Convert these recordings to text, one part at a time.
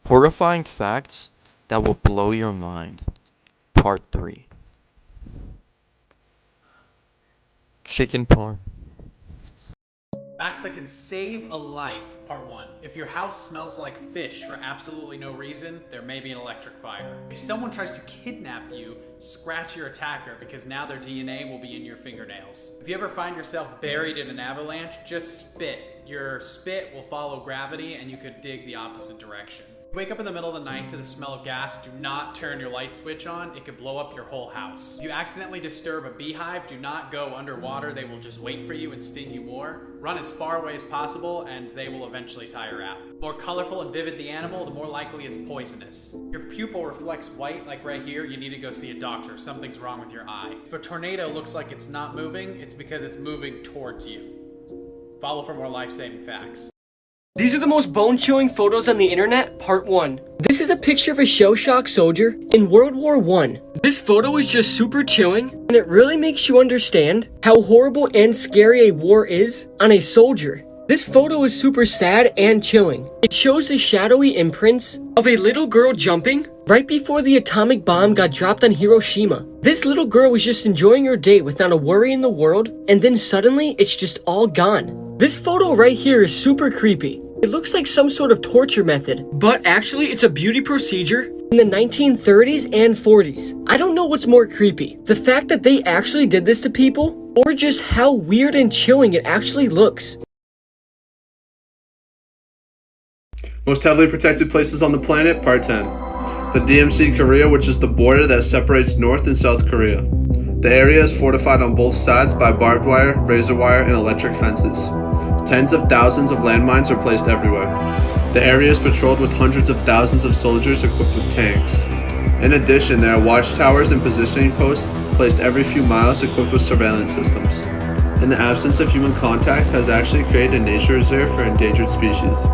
Horrifying facts that will blow your mind. Part 3. Chicken parm. Facts that can save a life, part 1. If your house smells like fish for absolutely no reason, there may be an electric fire. If someone tries to kidnap you, scratch your attacker because now their DNA will be in your fingernails. If you ever find yourself buried in an avalanche, just spit. Your spit will follow gravity and you could dig the opposite direction. Wake up in the middle of the night to the smell of gas, do not turn your light switch on, it could blow up your whole house. If you accidentally disturb a beehive, do not go underwater, they will just wait for you and sting you more. Run as far away as possible and they will eventually tire out. The more colorful and vivid the animal, the more likely it's poisonous. Your pupil reflects white, like right here, you need to go see a doctor, something's wrong with your eye. If a tornado looks like it's not moving, it's because it's moving towards you. Follow for more life-saving facts. These are the most bone-chilling photos on the internet, part 1. This is a picture of a shell-shocked soldier in World War I. This photo is just super chilling, and it really makes you understand how horrible and scary a war is on a soldier. This photo is super sad and chilling. It shows the shadowy imprints of a little girl jumping right before the atomic bomb got dropped on Hiroshima. This little girl was just enjoying her day with not a worry in the world, and then suddenly it's just all gone. This photo right here is super creepy. It looks like some sort of torture method, but actually it's a beauty procedure in the 1930s and 40s. I don't know what's more creepy, the fact that they actually did this to people, or just how weird and chilling it actually looks. Most heavily protected places on the planet, Part 10. The DMZ Korea, which is the border that separates North and South Korea. The area is fortified on both sides by barbed wire, razor wire, and electric fences. Tens of thousands of landmines are placed everywhere. The area is patrolled with hundreds of thousands of soldiers equipped with tanks. In addition, there are watchtowers and positioning posts placed every few miles equipped with surveillance systems. And the absence of human contact has actually created a nature reserve for endangered species.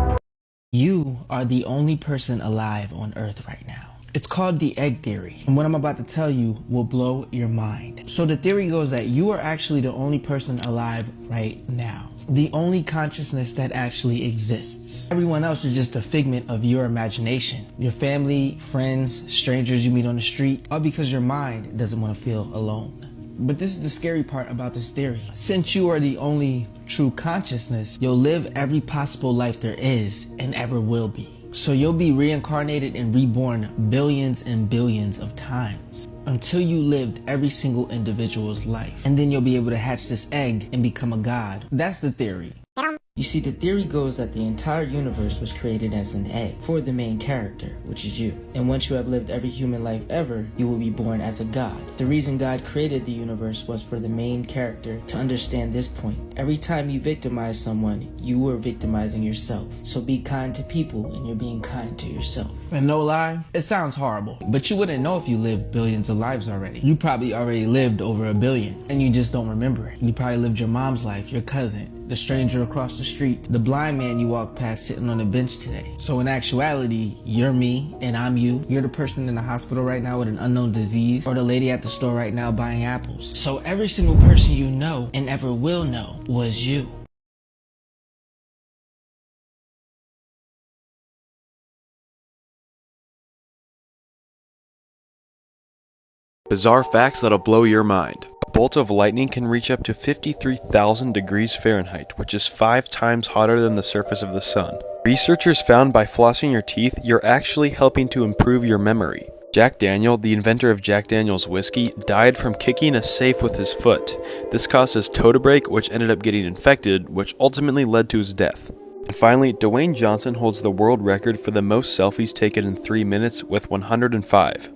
You are the only person alive on Earth right now. It's called the egg theory, and what I'm about to tell you will blow your mind. So the theory goes that you are actually the only person alive right now. The only consciousness that actually exists. Everyone else is just a figment of your imagination. Your family, friends, strangers you meet on the street, all because your mind doesn't want to feel alone. But this is the scary part about this theory. Since you are the only true consciousness, you'll live every possible life there is and ever will be. So you'll be reincarnated and reborn billions and billions of times until you lived every single individual's life. And then you'll be able to hatch this egg and become a god. That's the theory. You see, the theory goes that the entire universe was created as an egg for the main character, which is you. And once you have lived every human life ever, you will be born as a god. The reason God created the universe was for the main character to understand this point. Every time you victimize someone, you were victimizing yourself. So be kind to people and you're being kind to yourself. And no lie, it sounds horrible, but you wouldn't know if you lived billions of lives already. You probably already lived over 1 billion and you just don't remember it. You probably lived your mom's life, your cousin, the stranger across the street, the blind man you walked past sitting on a bench today. So in actuality, you're me and I'm you. You're the person in the hospital right now with an unknown disease, or the lady at the store right now buying apples. So every single person you know and ever will know was you. Bizarre facts that'll blow your mind. A bolt of lightning can reach up to 53,000 degrees Fahrenheit, which is 5 times hotter than the surface of the sun. Researchers found by flossing your teeth, you're actually helping to improve your memory. Jack Daniel, the inventor of Jack Daniel's whiskey, died from kicking a safe with his foot. This caused his toe to break, which ended up getting infected, which ultimately led to his death. And finally, Dwayne Johnson holds the world record for the most selfies taken in 3 minutes with 105.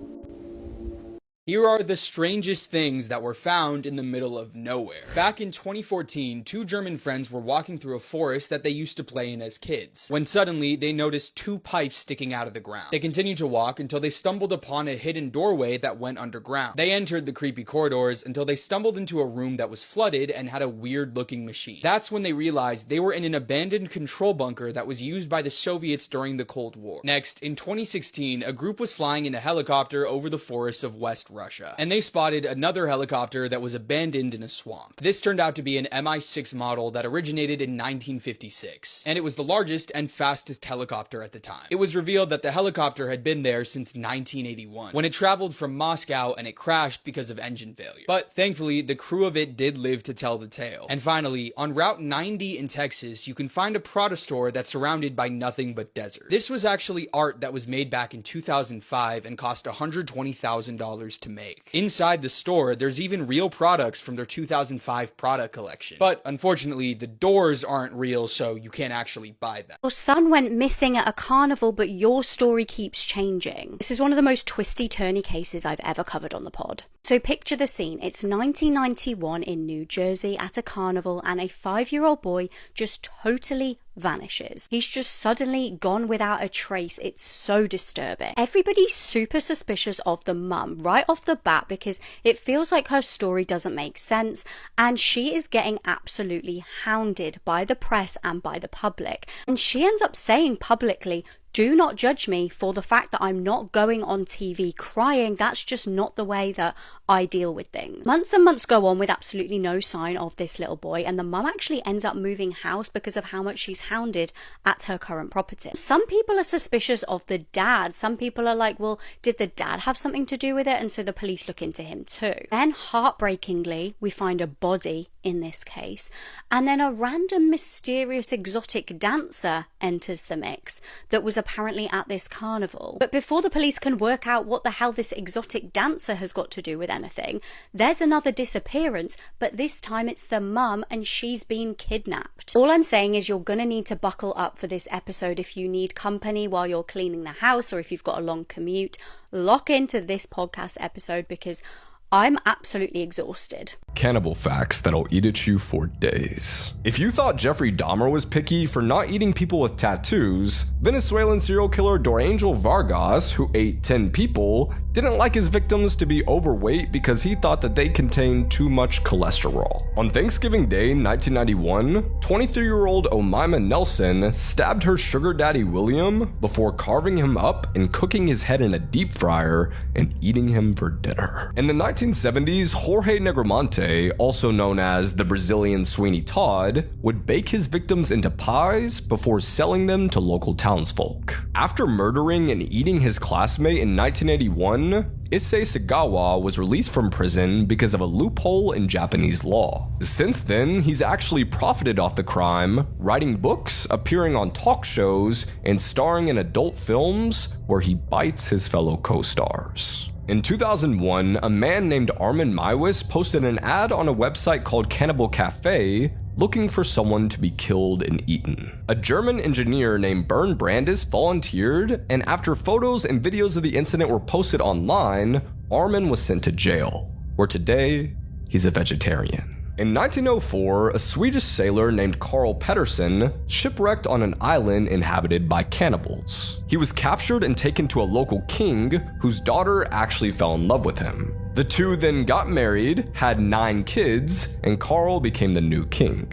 Here are the strangest things that were found in the middle of nowhere. Back in 2014, 2 German friends were walking through a forest that they used to play in as kids, when suddenly they noticed 2 pipes sticking out of the ground. They continued to walk until they stumbled upon a hidden doorway that went underground. They entered the creepy corridors until they stumbled into a room that was flooded and had a weird looking machine. That's when they realized they were in an abandoned control bunker that was used by the Soviets during the Cold War. Next, in 2016, a group was flying in a helicopter over the forests of West Russia, and they spotted another helicopter that was abandoned in a swamp. This turned out to be an Mi-6 model that originated in 1956, and it was the largest and fastest helicopter at the time. It was revealed that the helicopter had been there since 1981, when it traveled from Moscow and it crashed because of engine failure. But thankfully, the crew of it did live to tell the tale. And finally, on Route 90 in Texas, you can find a Prada store that's surrounded by nothing but desert. This was actually art that was made back in 2005 and cost $120,000 to make. Inside the store, there's even real products from their 2005 Prada collection. But unfortunately, the doors aren't real, so you can't actually buy them. Your son went missing at a carnival, but your story keeps changing. This is one of the most twisty-turny cases I've ever covered on the pod. So picture the scene. It's 1991 in New Jersey at a carnival, and a 5-year-old boy just totally vanishes. He's just suddenly gone without a trace. It's so disturbing. Everybody's super suspicious of the mum right off the bat because it feels like her story doesn't make sense, and she is getting absolutely hounded by the press and by the public. And she ends up saying publicly, "Do not judge me for the fact that I'm not going on TV crying. That's just not the way that I deal with things." Months and months go on with absolutely no sign of this little boy, and the mum actually ends up moving house because of how much she's hounded at her current property. Some people are suspicious of the dad. Some people are like, well, did the dad have something to do with it? And so the police look into him too. Then, heartbreakingly, we find a body in this case, and then a random mysterious exotic dancer enters the mix that was apparently at this carnival. But before the police can work out what the hell this exotic dancer has got to do with anything, there's another disappearance, but this time it's the mum and she's been kidnapped. All I'm saying is you're gonna need to buckle up for this episode if you need company while you're cleaning the house or if you've got a long commute. Lock into this podcast episode because I'm absolutely exhausted. Cannibal facts that'll eat at you for days. If you thought Jeffrey Dahmer was picky for not eating people with tattoos, Venezuelan serial killer Dorangel Vargas, who ate 10 people, didn't like his victims to be overweight because he thought that they contained too much cholesterol. On Thanksgiving Day 1991, 23-year-old Omaima Nelson stabbed her sugar daddy William before carving him up and cooking his head in a deep fryer and eating him for dinner. In the 1970s, Jorge Negromonte, also known as the Brazilian Sweeney Todd, would bake his victims into pies before selling them to local townsfolk. After murdering and eating his classmate in 1981, Issei Sagawa was released from prison because of a loophole in Japanese law. Since then, he's actually profited off the crime, writing books, appearing on talk shows, and starring in adult films where he bites his fellow co-stars. In 2001, a man named Armin Maiwis posted an ad on a website called Cannibal Cafe looking for someone to be killed and eaten. A German engineer named Bernd Brandis volunteered, and after photos and videos of the incident were posted online, Armin was sent to jail, where today, he's a vegetarian. In 1904, a Swedish sailor named Carl Pettersson shipwrecked on an island inhabited by cannibals. He was captured and taken to a local king whose daughter actually fell in love with him. The two then got married, had 9 kids, and Carl became the new king.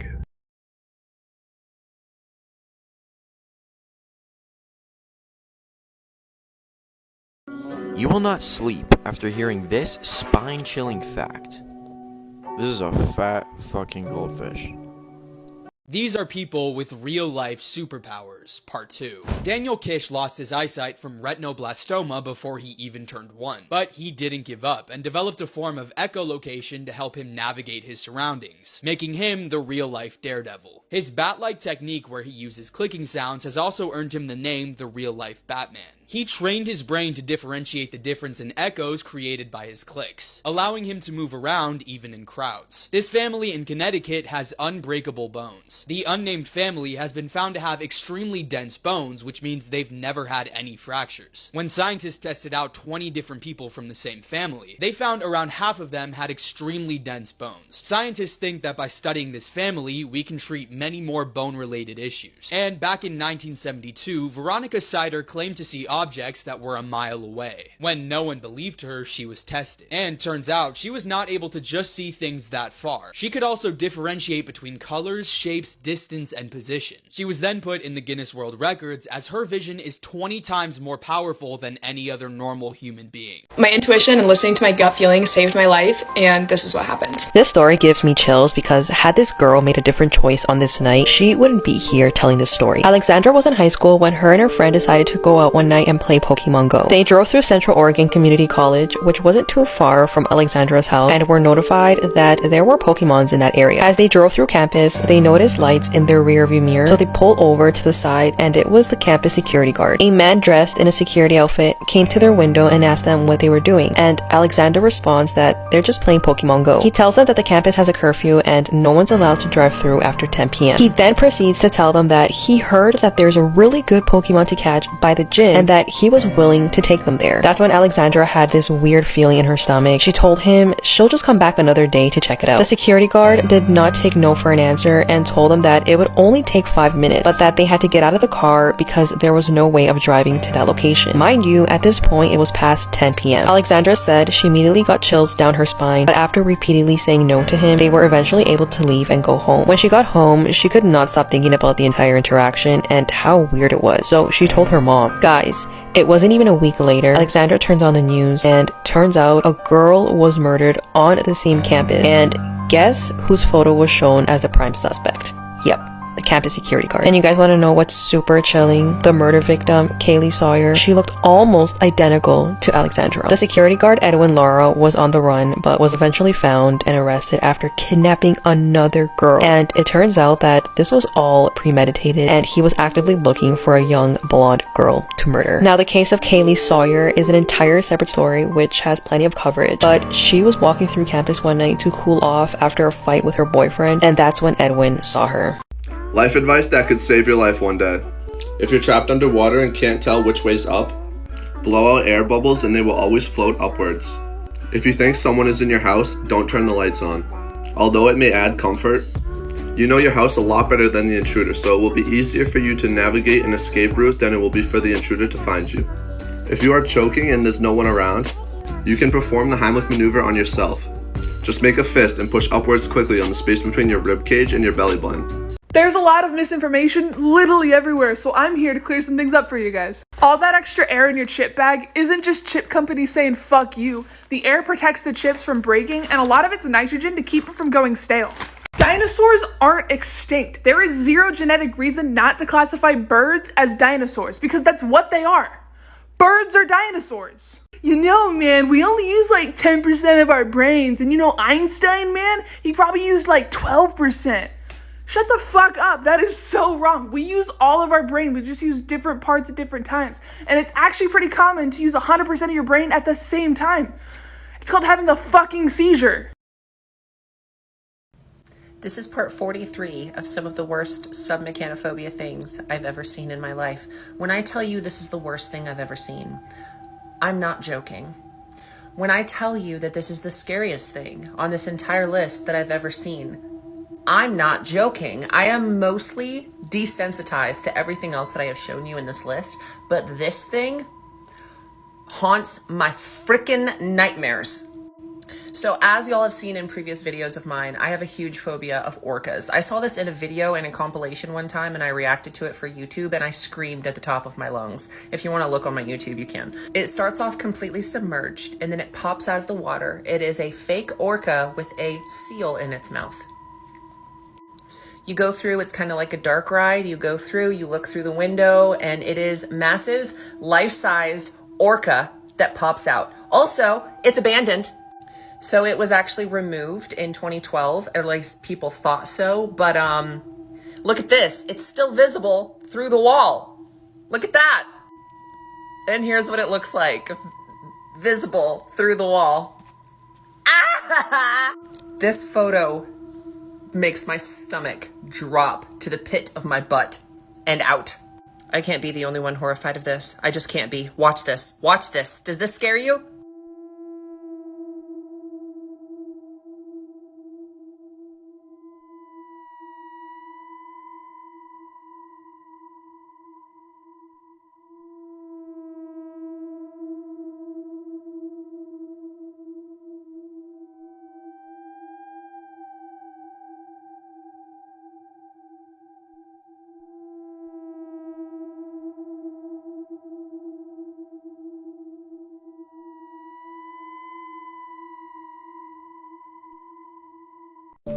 You will not sleep after hearing this spine-chilling fact. This is a fat fucking goldfish. These are people with real-life superpowers, part 2. Daniel Kish lost his eyesight from retinoblastoma before he even turned 1. But he didn't give up and developed a form of echolocation to help him navigate his surroundings, making him the real-life Daredevil. His bat-like technique where he uses clicking sounds has also earned him the name the real-life Batman. He trained his brain to differentiate the difference in echoes created by his clicks, allowing him to move around even in crowds. This family in Connecticut has unbreakable bones. The unnamed family has been found to have extremely dense bones, which means they've never had any fractures. When scientists tested out 20 different people from the same family, they found around half of them had extremely dense bones. Scientists think that by studying this family, we can treat many more bone-related issues. And back in 1972, Veronica Sider claimed to see objects that were a mile away. When no one believed her, she was tested. And turns out, she was not able to just see things that far. She could also differentiate between colors, shapes, distance, and position. She was then put in the Guinness Guinness World Records as her vision is 20 times more powerful than any other normal human being. My intuition and listening to my gut feeling saved my life, and this is what happened. This story gives me chills because had this girl made a different choice on this night, she wouldn't be here telling this story. Alexandra was in high school when her and her friend decided to go out one night and play Pokemon Go. They drove through Central Oregon Community College, which wasn't too far from Alexandra's house, and were notified that there were Pokemons in that area. As they drove through campus, they noticed lights in their rearview mirror, so they pulled over to the side, and it was the campus security guard. A man dressed in a security outfit came to their window and asked them what they were doing, and Alexandra responds that they're just playing Pokemon Go. He tells them that the campus has a curfew and no one's allowed to drive through after 10 p.m. He then proceeds to tell them that he heard that there's a really good Pokemon to catch by the gym and that he was willing to take them there. That's when Alexandra had this weird feeling in her stomach. She told him she'll just come back another day to check it out. The security guard did not take no for an answer and told them that it would only take 5 minutes, but that they had to get out of the car because there was no way of driving to that location. Mind you, at this point it was past 10 p.m. Alexandra said she immediately got chills down her spine, but after repeatedly saying no to him, they were eventually able to leave and go home. When she got home, she could not stop thinking about the entire interaction and how weird it was, so she told her mom. Guys, it wasn't even a week later, Alexandra turns on the news and turns out a girl was murdered on the same campus, and guess whose photo was shown as the prime suspect? Yep, the campus security guard. And you guys want to know what's super chilling? The murder victim, Kaylee Sawyer, she looked almost identical to Alexandra. The security guard, Edwin Lara, was on the run, but was eventually found and arrested after kidnapping another girl. And it turns out that this was all premeditated, and he was actively looking for a young blonde girl to murder. Now, the case of Kaylee Sawyer is an entire separate story, which has plenty of coverage, but she was walking through campus one night to cool off after a fight with her boyfriend, and that's when Edwin saw her. Life advice that could save your life one day. If you're trapped underwater and can't tell which way's up, blow out air bubbles and they will always float upwards. If you think someone is in your house, don't turn the lights on. Although it may add comfort, you know your house a lot better than the intruder, so it will be easier for you to navigate an escape route than it will be for the intruder to find you. If you are choking and there's no one around, you can perform the Heimlich maneuver on yourself. Just make a fist and push upwards quickly on the space between your rib cage and your belly button. There's a lot of misinformation literally everywhere, so I'm here to clear some things up for you guys. All that extra air in your chip bag isn't just chip companies saying fuck you. The air protects the chips from breaking, and a lot of it's nitrogen to keep it from going stale. Dinosaurs aren't extinct. There is zero genetic reason not to classify birds as dinosaurs, because that's what they are. Birds are dinosaurs. You know, man, we only use like 10% of our brains, and you know Einstein, man, he probably used like 12%. Shut the fuck up. That is so wrong. We use all of our brain. We just use different parts at different times. And it's actually pretty common to use 100% of your brain at the same time. It's called having a fucking seizure. This is part 43 of some of the worst submechanophobia things I've ever seen in my life. When I tell you this is the worst thing I've ever seen, I'm not joking. When I tell you that this is the scariest thing on this entire list that I've ever seen, I'm not joking. I am mostly desensitized to everything else that I have shown you in this list, but this thing haunts my freaking nightmares. So as y'all have seen in previous videos of mine, I have a huge phobia of orcas. I saw this in a video in a compilation one time and I reacted to it for YouTube and I screamed at the top of my lungs. If you want to look on my YouTube, you can. It starts off completely submerged and then it pops out of the water. It is a fake orca with a seal in its mouth. You go through, it's kind of like a dark ride. You go through, you look through the window, and it is massive, life-sized orca that pops out. Also, it's abandoned. So it was actually removed in 2012, or at least people thought so. But look at this. It's still visible through the wall. Look at that. And here's what it looks like. Visible through the wall. Ah! This photo makes my stomach drop to the pit of my butt and out. I can't be the only one horrified of this. I just can't be. Watch this. Watch this. Does this scare you?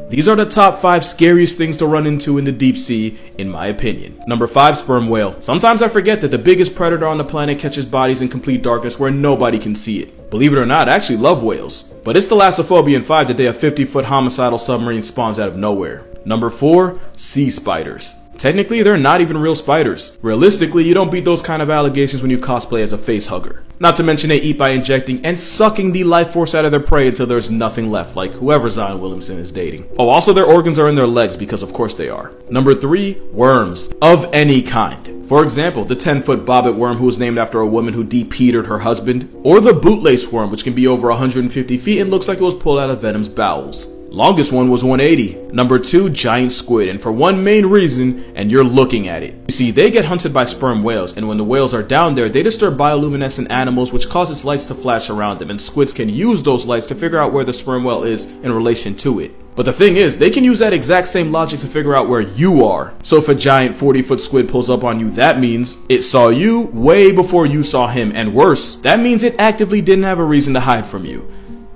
These are the top 5 scariest things to run into in the deep sea, in my opinion. Number 5, sperm whale. Sometimes I forget that the biggest predator on the planet catches bodies in complete darkness where nobody can see it. Believe it or not, I actually love whales. But it's Thalassophobia in 5 that they have 50-foot homicidal submarine spawns out of nowhere. Number 4, sea spiders. Technically, they're not even real spiders. Realistically, you don't beat those kind of allegations when you cosplay as a face hugger. Not to mention they eat by injecting and sucking the life force out of their prey until there's nothing left, like whoever Zion Williamson is dating. Oh, also their organs are in their legs, because of course they are. Number 3, worms. Of any kind. For example, the 10-foot bobbit worm who was named after a woman who de-petered her husband. Or the bootlace worm, which can be over 150 feet and looks like it was pulled out of Venom's bowels. Longest one was 180. Number 2, giant squid, and for one main reason, and you're looking at it. You see, they get hunted by sperm whales, and when the whales are down there, they disturb bioluminescent animals which causes lights to flash around them, and squids can use those lights to figure out where the sperm whale is in relation to it. But the thing is, they can use that exact same logic to figure out where you are. So if a giant 40-foot squid pulls up on you, that means it saw you way before you saw him, and worse, that means it actively didn't have a reason to hide from you.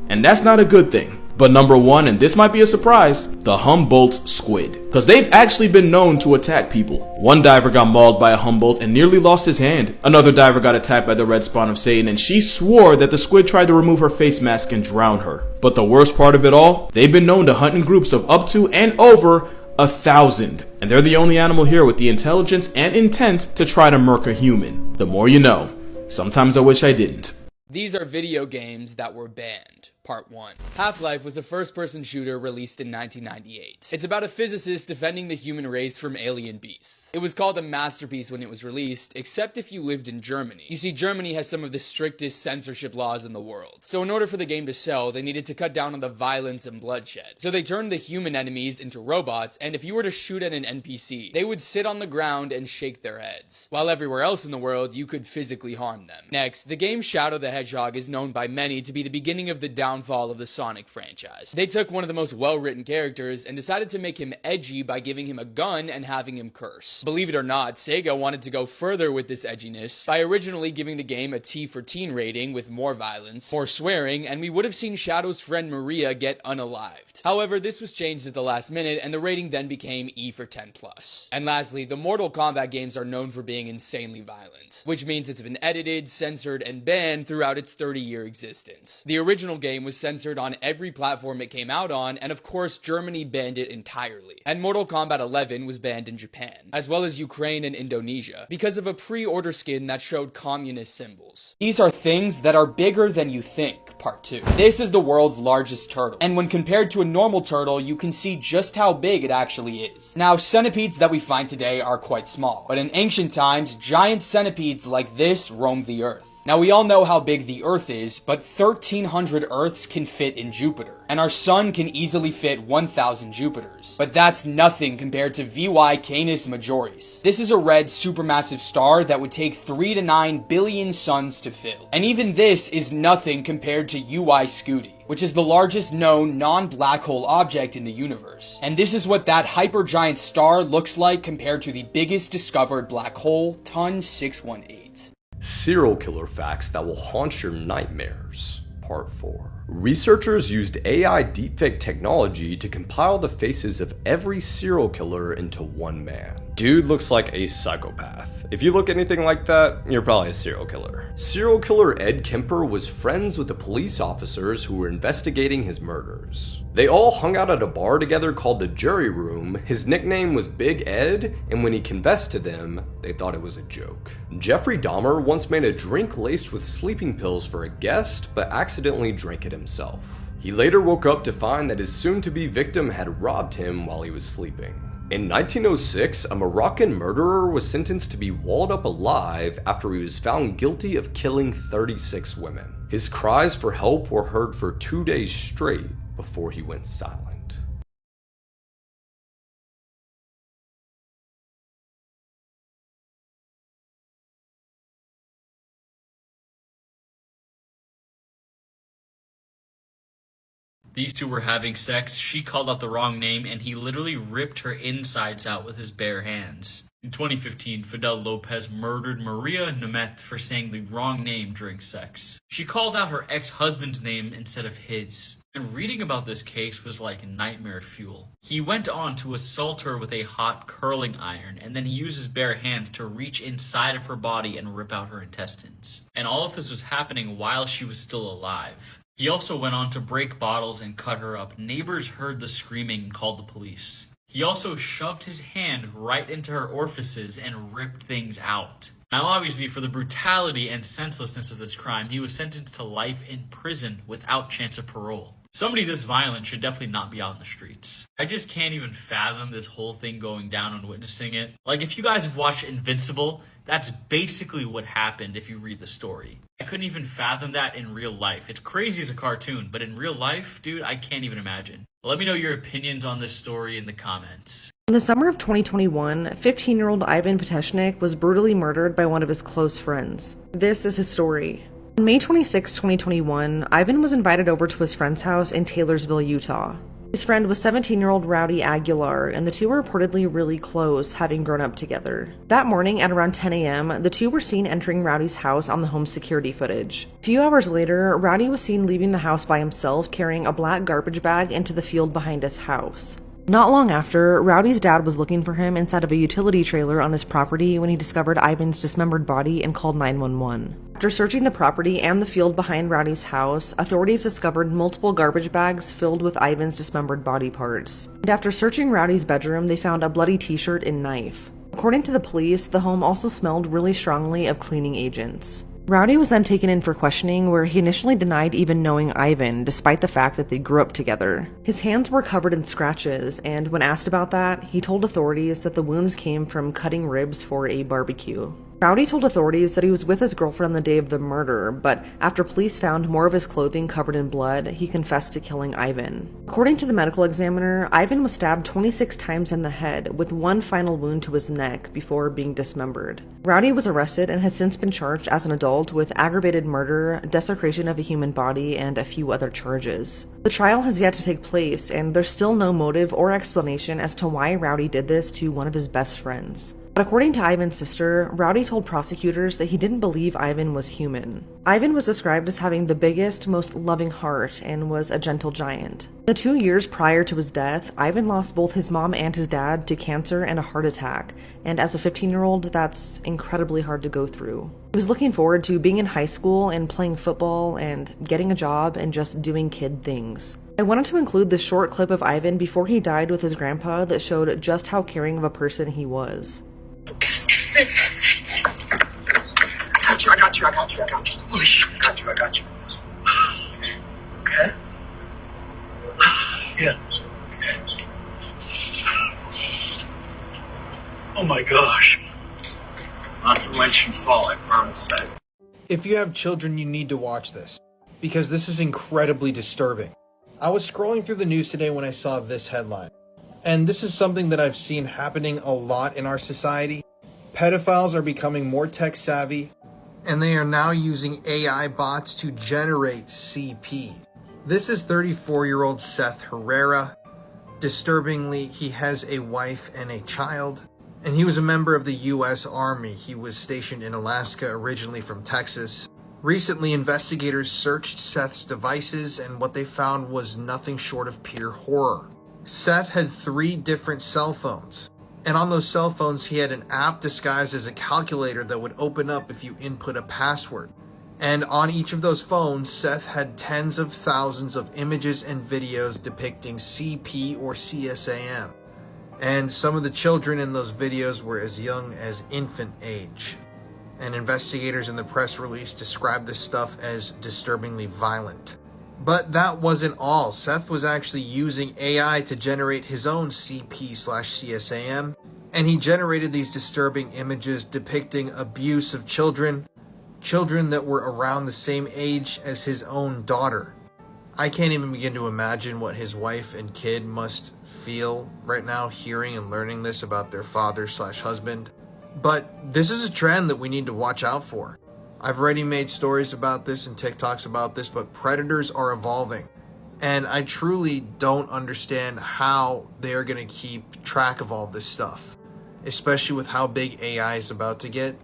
And that's not a good thing. But number 1, and this might be a surprise, the Humboldt squid. Because they've actually been known to attack people. One diver got mauled by a Humboldt and nearly lost his hand. Another diver got attacked by the red spawn of Satan, and she swore that the squid tried to remove her face mask and drown her. But the worst part of it all, they've been known to hunt in groups of up to and over 1,000. And they're the only animal here with the intelligence and intent to try to murk a human. The more you know. Sometimes I wish I didn't. These are video games that were banned. Part 1. Half-Life was a first-person shooter released in 1998. It's about a physicist defending the human race from alien beasts. It was called a masterpiece when it was released, except if you lived in Germany. You see, Germany has some of the strictest censorship laws in the world. So in order for the game to sell, they needed to cut down on the violence and bloodshed. So they turned the human enemies into robots, and if you were to shoot at an NPC, they would sit on the ground and shake their heads. While everywhere else in the world, you could physically harm them. Next, the game Shadow the Hedgehog is known by many to be the beginning of the downfall of the Sonic franchise. They took one of the most well-written characters and decided to make him edgy by giving him a gun and having him curse. Believe it or not, Sega wanted to go further with this edginess by originally giving the game a T for teen rating with more violence, more swearing, and we would have seen Shadow's friend Maria get unalived. However, this was changed at the last minute and the rating then became E for 10+. And lastly, the Mortal Kombat games are known for being insanely violent, which means it's been edited, censored, and banned throughout its 30-year existence. The original game was censored on every platform it came out on, and of course Germany banned it entirely. And Mortal Kombat 11 was banned in Japan, as well as Ukraine and Indonesia, because of a pre-order skin that showed communist symbols. These are things that are bigger than you think, part 2. This is the world's largest turtle, and when compared to a normal turtle, you can see just how big it actually is. Now, centipedes that we find today are quite small, but in ancient times, giant centipedes like this roamed the earth. Now, we all know how big the Earth is, but 1,300 Earths can fit in Jupiter, and our Sun can easily fit 1,000 Jupiters. But that's nothing compared to VY Canis Majoris. This is a red supermassive star that would take 3 to 9 billion suns to fill. And even this is nothing compared to UI Scuti, which is the largest known non-black hole object in the universe. And this is what that hypergiant star looks like compared to the biggest discovered black hole, Ton 618. Serial killer facts that will haunt your nightmares. Part 4. Researchers used AI deepfake technology to compile the faces of every serial killer into one man. Dude looks like a psychopath. If you look anything like that, you're probably a serial killer. Serial killer Ed Kemper was friends with the police officers who were investigating his murders. They all hung out at a bar together called the Jury Room. His nickname was Big Ed, and when he confessed to them, they thought it was a joke. Jeffrey Dahmer once made a drink laced with sleeping pills for a guest, but accidentally drank it himself. He later woke up to find that his soon-to-be victim had robbed him while he was sleeping. In 1906, a Moroccan murderer was sentenced to be walled up alive after he was found guilty of killing 36 women. His cries for help were heard for 2 days straight before he went silent. These two were having sex, she called out the wrong name, and he literally ripped her insides out with his bare hands. In 2015, Fidel Lopez murdered Maria Nemeth for saying the wrong name during sex. She called out her ex-husband's name instead of his. And reading about this case was like nightmare fuel. He went on to assault her with a hot curling iron, and then he used his bare hands to reach inside of her body and rip out her intestines. And all of this was happening while she was still alive. He also went on to break bottles and cut her up. Neighbors heard the screaming and called the police. He also shoved his hand right into her orifices and ripped things out. Now obviously, for the brutality and senselessness of this crime, he was sentenced to life in prison without chance of parole. Somebody this violent should definitely not be out in the streets. I just can't even fathom this whole thing going down and witnessing it. Like, if you guys have watched Invincible, that's basically what happened if you read the story. I couldn't even fathom that in real life. It's crazy as a cartoon, but in real life, dude, I can't even imagine. Let me know your opinions on this story in the comments. In the summer of 2021, 15-year-old Ivan Poteshnik was brutally murdered by one of his close friends. This is his story. On May 26, 2021, Ivan was invited over to his friend's house in Taylorsville, Utah. His friend was 17-year-old Rowdy Aguilar, and the two were reportedly really close, having grown up together. That morning at around 10 a.m., the two were seen entering Rowdy's house on the home security footage. A few hours later, Rowdy was seen leaving the house by himself, carrying a black garbage bag into the field behind his house. Not long after, Rowdy's dad was looking for him inside of a utility trailer on his property when he discovered Ivan's dismembered body and called 911. After searching the property and the field behind Rowdy's house, authorities discovered multiple garbage bags filled with Ivan's dismembered body parts. And after searching Rowdy's bedroom, they found a bloody t-shirt and knife. According to the police, the home also smelled really strongly of cleaning agents. Rowdy was then taken in for questioning, where he initially denied even knowing Ivan, despite the fact that they grew up together. His hands were covered in scratches, and when asked about that, he told authorities that the wounds came from cutting ribs for a barbecue. Rowdy told authorities that he was with his girlfriend on the day of the murder, but after police found more of his clothing covered in blood, he confessed to killing Ivan. According to the medical examiner, Ivan was stabbed 26 times in the head, with one final wound to his neck before being dismembered. Rowdy was arrested and has since been charged as an adult with aggravated murder, desecration of a human body, and a few other charges. The trial has yet to take place, and there's still no motive or explanation as to why Rowdy did this to one of his best friends. But according to Ivan's sister, Rowdy told prosecutors that he didn't believe Ivan was human. Ivan was described as having the biggest, most loving heart and was a gentle giant. The 2 years prior to his death, Ivan lost both his mom and his dad to cancer and a heart attack, and as a 15-year-old, that's incredibly hard to go through. He was looking forward to being in high school and playing football and getting a job and just doing kid things. I wanted to include this short clip of Ivan before he died with his grandpa that showed just how caring of a person he was. I got you. Okay? Yeah. Oh my gosh. Not to let you fall, I promise that. If you have children, you need to watch this, because this is incredibly disturbing. I was scrolling through the news today when I saw this headline. And this is something that I've seen happening a lot in our society. Pedophiles are becoming more tech savvy, and they are now using AI bots to generate CP. This is 34-year-old Seth Herrera. Disturbingly, he has a wife and a child, and he was a member of the U.S. Army. He was stationed in Alaska, originally from Texas. Recently, investigators searched Seth's devices, and what they found was nothing short of pure horror. Seth had 3 different cell phones, and on those cell phones he had an app disguised as a calculator that would open up if you input a password. And on each of those phones, Seth had tens of thousands of images and videos depicting CP or CSAM. And some of the children in those videos were as young as infant age. And investigators in the press release described this stuff as disturbingly violent. But that wasn't all. Seth was actually using AI to generate his own CP/CSAM, and he generated these disturbing images depicting abuse of children that were around the same age as his own daughter. I can't even begin to imagine what his wife and kid must feel right now hearing and learning this about their father/husband. But this is a trend that we need to watch out for. I've already made stories about this and TikToks about this, but predators are evolving. And I truly don't understand how they are going to keep track of all this stuff, especially with how big AI is about to get.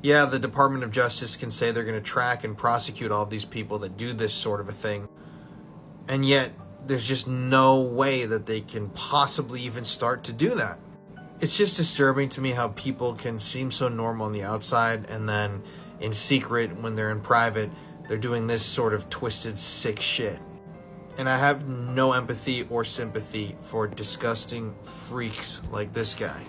Yeah, the Department of Justice can say they're going to track and prosecute all these people that do this sort of a thing. And yet, there's just no way that they can possibly even start to do that. It's just disturbing to me how people can seem so normal on the outside, and then in secret, when they're in private, they're doing this sort of twisted, sick shit. And I have no empathy or sympathy for disgusting freaks like this guy.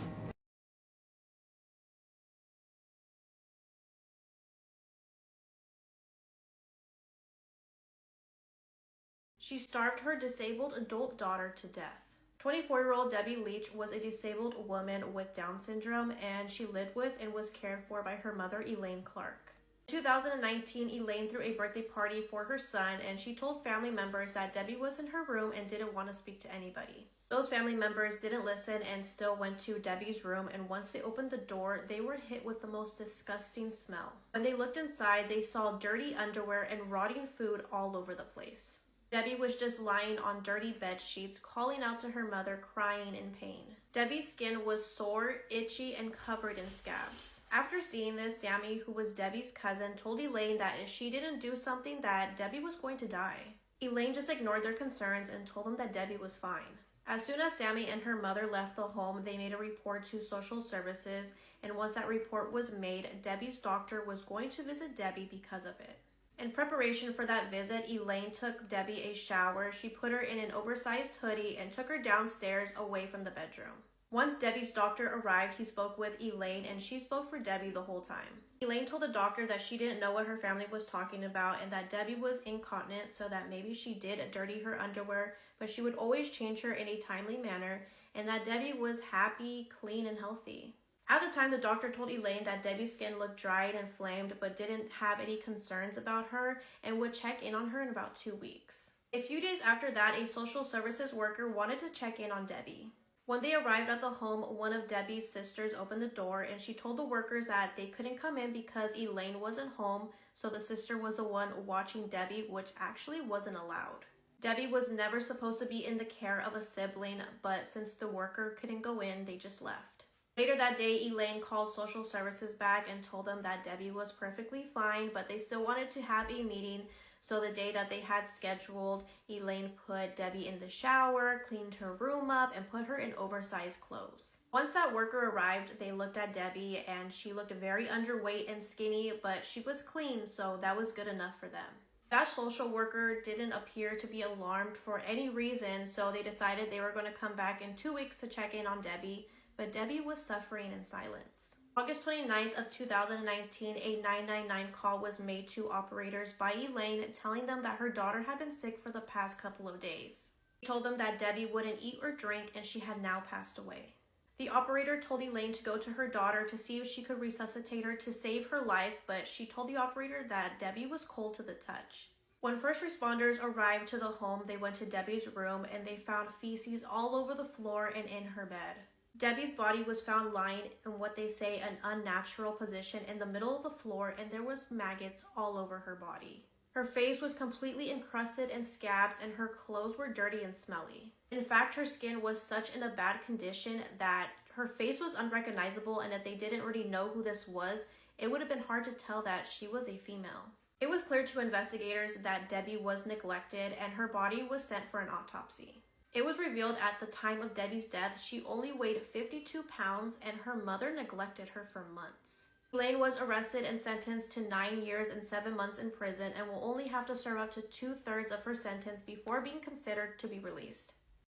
She starved her disabled adult daughter to death. 24-year-old Debbie Leach was a disabled woman with Down syndrome, and she lived with and was cared for by her mother, Elaine Clark. In 2019, Elaine threw a birthday party for her son, and she told family members that Debbie was in her room and didn't want to speak to anybody. Those family members didn't listen and still went to Debbie's room, and once they opened the door, they were hit with the most disgusting smell. When they looked inside, they saw dirty underwear and rotting food all over the place. Debbie was just lying on dirty bed sheets, calling out to her mother, crying in pain. Debbie's skin was sore, itchy, and covered in scabs. After seeing this, Sammy, who was Debbie's cousin, told Elaine that if she didn't do something, that Debbie was going to die. Elaine just ignored their concerns and told them that Debbie was fine. As soon as Sammy and her mother left the home, they made a report to social services, and once that report was made, Debbie's doctor was going to visit Debbie because of it. In preparation for that visit, Elaine took Debbie a shower. She put her in an oversized hoodie and took her downstairs away from the bedroom. Once Debbie's doctor arrived, he spoke with Elaine, and she spoke for Debbie the whole time. Elaine told the doctor that she didn't know what her family was talking about and that Debbie was incontinent, so that maybe she did dirty her underwear, but she would always change her in a timely manner, and that Debbie was happy, clean, and healthy. At the time, the doctor told Elaine that Debbie's skin looked dry and inflamed, but didn't have any concerns about her and would check in on her in about 2 weeks. A few days after that, a social services worker wanted to check in on Debbie. When they arrived at the home, one of Debbie's sisters opened the door, and she told the workers that they couldn't come in because Elaine wasn't home, so the sister was the one watching Debbie, which actually wasn't allowed. Debbie was never supposed to be in the care of a sibling, but since the worker couldn't go in, they just left. Later that day, Elaine called social services back and told them that Debbie was perfectly fine, but they still wanted to have a meeting. So the day that they had scheduled, Elaine put Debbie in the shower, cleaned her room up, and put her in oversized clothes. Once that worker arrived, they looked at Debbie, and she looked very underweight and skinny, but she was clean, so that was good enough for them. That social worker didn't appear to be alarmed for any reason, so they decided they were going to come back in 2 weeks to check in on Debbie. But Debbie was suffering in silence. August 29th of 2019, a 999 call was made to operators by Elaine, telling them that her daughter had been sick for the past couple of days. She told them that Debbie wouldn't eat or drink, and she had now passed away. The operator told Elaine to go to her daughter to see if she could resuscitate her to save her life, but she told the operator that Debbie was cold to the touch. When first responders arrived to the home, they went to Debbie's room, and they found feces all over the floor and in her bed. Debbie's body was found lying in what they say an unnatural position in the middle of the floor, and there was maggots all over her body. Her face was completely encrusted in scabs, and her clothes were dirty and smelly. In fact, her skin was such in a bad condition that her face was unrecognizable, and if they didn't already know who this was, it would have been hard to tell that she was a female. It was clear to investigators that Debbie was neglected, and her body was sent for an autopsy. It was revealed at the time of Debbie's death, she only weighed 52 pounds, and her mother neglected her for months. Elaine was arrested and sentenced to 9 years and 7 months in prison, and will only have to serve up to 2/3 of her sentence before being considered to be released.